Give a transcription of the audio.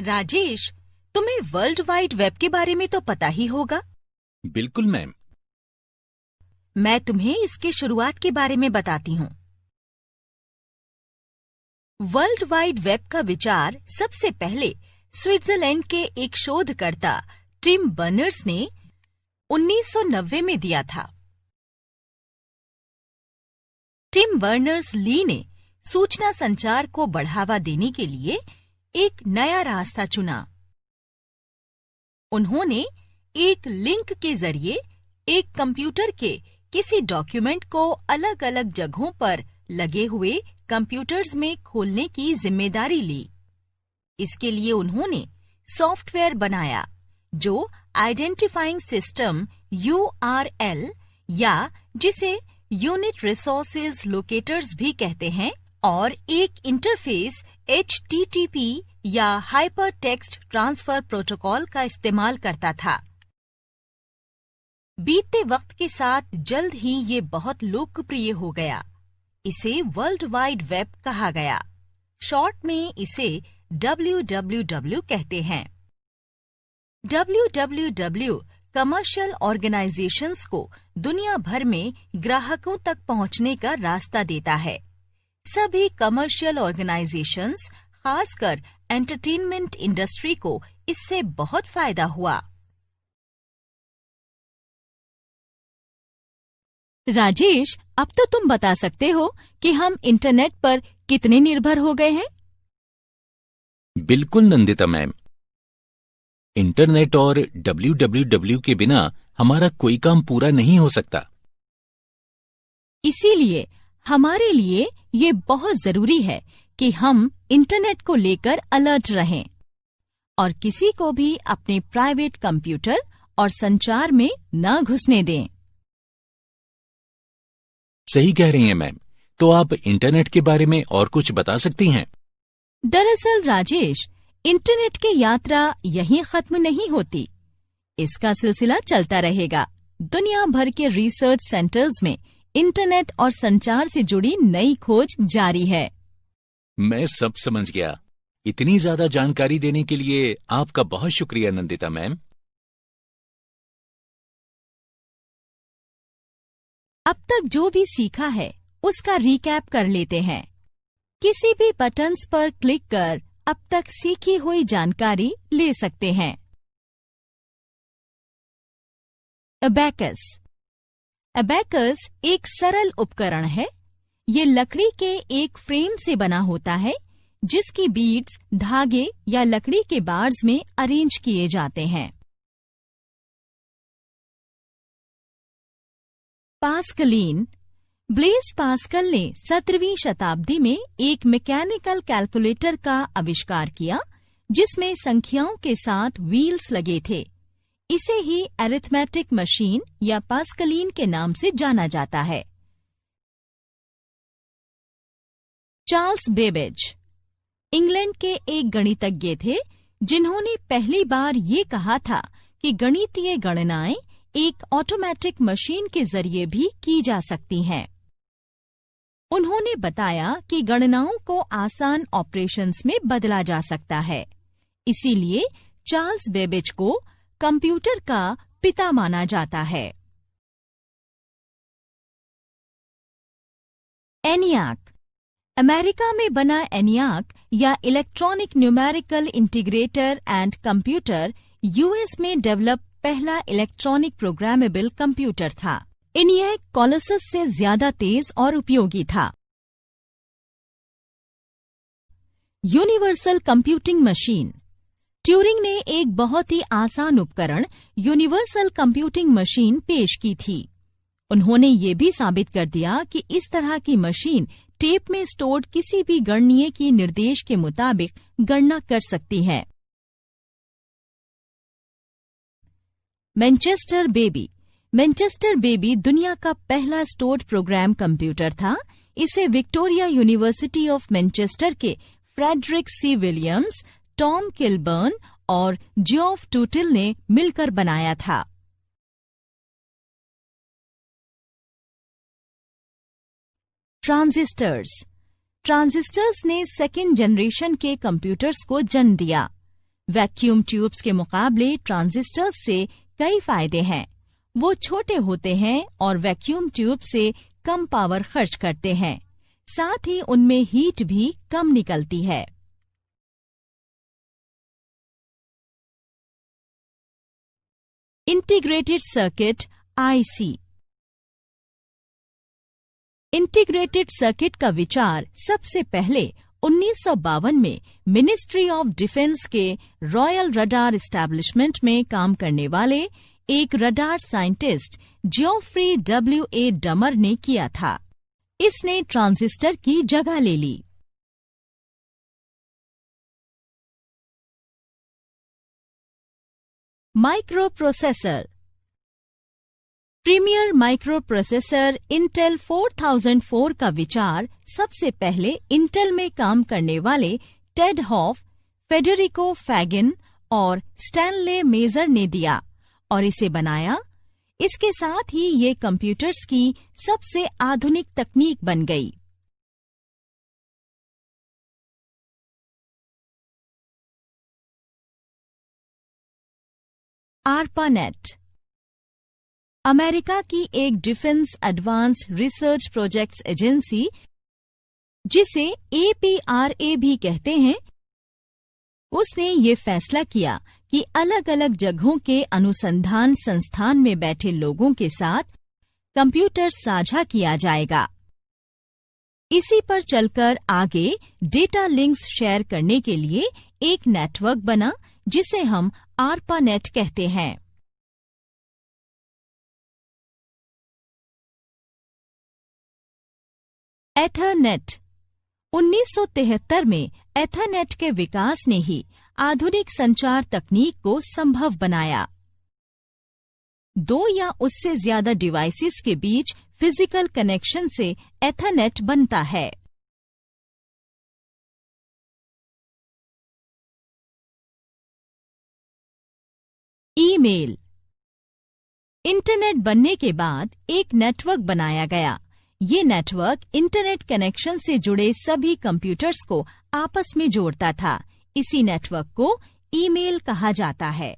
राजेश, तुम्हें world wide web के बारे में तो पता ही होगा। बिल्कुल मैम। मैं तुम्हें इसके शुरुआत के बारे में बताती हूँ। वर्ल्ड वाइड वेब का विचार सबसे पहले स्विट्जरलैंड के एक शोधकर्ता टिम बर्नर्स ने 1990 में दिया था। टिम बर्नर्स-ली ने सूचना संचार को बढ़ावा देने के लिए एक नया रास्ता चुना। उन्होंने एक लिंक के जरिए एक कंप्यूटर के किसी डॉक्यूमेंट को अलग-अलग जगहों पर लगे हुए कंप्यूटर्स में खोलने की जिम्मेदारी ली। इसके लिए उन्होंने सॉफ्टवेयर बनाया जो आइडेंटिफाइंग सिस्टम URL या जिसे यूनिट रिसोर्सेज लोकेटर्स भी कहते हैं और एक इंटरफेस HTTP या हाइपर टेक्स्ट ट्रांसफर प्रोटोकॉल का इस्तेमाल करता था। बीतते वक्त के साथ जल्द ही ये बहुत लोकप्रिय हो गया। इसे वर्ल्ड वाइड वेब कहा गया। शॉर्ट में इसे WWW कहते हैं। WWW कमर्शियल ऑर्गेनाइजेशंस को दुनिया भर में ग्राहकों तक पहुंचने का रास्ता देता है। सभी कमर्शियल ऑर्गेनाइजेशंस, खासकर एंटरटेनमेंट इंडस्ट्री को इससे बहुत फायदा हुआ। राजेश, अब तो तुम बता सकते हो कि हम इंटरनेट पर कितने निर्भर हो गए हैं? बिल्कुल नंदिता मैम। इंटरनेट और WWW के बिना हमारा कोई काम पूरा नहीं हो सकता। इसीलिए हमारे लिए ये बहुत जरूरी है कि हम इंटरनेट को लेकर अलर्ट रहें और किसी को भी अपने प्राइवेट कंप्यूटर और संचार में न घुसने दें। सही कह रही हैं मैम। तो आप इंटरनेट के बारे में और कुछ बता सकती हैं? दरअसल राजेश, इंटरनेट की यात्रा यहीं खत्म नहीं होती। इसका सिलसिला चलता रहेगा। दुनिया भर के रिसर्च सेंटर्स में इंटरनेट और संचार से जुड़ी नई खोज जारी है। मैं सब समझ गया। इतनी ज्यादा जानकारी देने के लिए आपका बहुत शुक्रिया नंदिता मैम। अब तक जो भी सीखा है उसका रिकैप कर लेते हैं। किसी भी बटन्स पर क्लिक कर अब तक सीखी हुई जानकारी ले सकते हैं। अबैकस। अबैकस एक सरल उपकरण है। ये लकड़ी के एक फ्रेम से बना होता है जिसकी बीड्स धागे या लकड़ी के बार्स में अरेंज किए जाते हैं। पास्कलिन। ब्लेज पास्कल ने 17वीं शताब्दी में एक मैकेनिकल कैलकुलेटर का आविष्कार किया जिसमें संख्याओं के साथ व्हील्स लगे थे। इसे ही अरिथमेटिक मशीन या पास्कलिन के नाम से जाना जाता है। चार्ल्स बेबेज इंग्लैंड के एक गणितज्ञ थे जिन्होंने पहली बार ये कहा था कि गणितीय गणनाएं एक ऑटोमेटिक मशीन के जरिए भी की जा सकती हैं। उन्होंने बताया कि गणनाओं को आसान ऑपरेशंस में बदला जा सकता है। इसीलिए चार्ल्स बेबेज को कंप्यूटर का पिता माना जाता है। एनियाक। अमेरिका में बना एनियाक या electronic numerical integrator and computer US में डेवलप पहला इलेक्ट्रॉनिक प्रोग्रामेबल कंप्यूटर था। ENIAC कोलोसस से ज्यादा तेज और उपयोगी था। Universal computing machine. ट्यूरिंग ने एक बहुत ही आसान उपकरण यूनिवर्सल कंप्यूटिंग मशीन पेश की थी। उन्होंने ये भी साबित कर दिया कि इस तरह की मशीन टेप में स्टोर्ड किसी भी गणनीय की निर्देश के मुताबिक गणना कर सकती है। Manchester baby. मैनचेस्टर बेबी दुनिया का पहला स्टोर्ड प्रोग्राम कंप्यूटर था। इसे विक्टोरिया यूनिवर्सिटी ऑफ मैनचेस्टर के Frederick C. Williams, Tom Kilburn और जियोफ टूटिल ने मिलकर बनाया था। ट्रांजिस्टर्स। ट्रांजिस्टर्स ने सेकेंड जनरेशन के कंप्यूटर्स को जन्म दिया। वैक्यूम ट्यूब्स के मुकाबले ट्रांजिस्टर्स से कई फायदे हैं। वो छोटे होते हैं और वैक्यूम ट्यूब से कम पावर खर्च करते हैं। साथ ही उनमें हीट भी कम निकलती है। Integrated circuit IC. Integrated circuit का विचार सबसे पहले 1952 में मिनिस्ट्री ऑफ डिफेंस के रॉयल रडार एस्टैब्लिशमेंट में काम करने वाले एक रडार साइंटिस्ट जियोफ्री W.A. डमर ने किया था। इसने ट्रांजिस्टर की जगह ले ली। माइक्रोप्रोसेसर। प्रीमियर माइक्रोप्रोसेसर इंटेल 4004 का विचार सबसे पहले इंटेल में काम करने वाले टेड हॉफ, फेडेरिको फैगिन और स्टैनले मेजर ने दिया और इसे बनाया। इसके साथ ही ये कंप्यूटर्स की सबसे आधुनिक तकनीक बन गई। ARPANET अमेरिका की एक defence advanced research projects agency, जिसे APRA भी कहते हैं, उसने ये फैसला किया कि अलग अलग जगहों के अनुसंधान संस्थान में बैठे लोगों के साथ कंप्यूटर साझा किया जाएगा। इसी पर चलकर आगे डेटा लिंक्स शेयर करने के लिए एक नेटवर्क बना, जिसे हम ARPANET कहते हैं। एथरनेट। 1973 में एथरनेट के विकास ने ही आधुनिक संचार तकनीक को संभव बनाया। 2 या उससे ज्यादा डिवाइसेस के बीच फिजिकल कनेक्शन से एथरनेट बनता है। ईमेल। इंटरनेट बनने के बाद एक नेटवर्क बनाया गया। ये नेटवर्क इंटरनेट कनेक्शन से जुड़े सभी कंप्यूटर्स को आपस में जोड़ता था। इसी नेटवर्क को ईमेल कहा जाता है।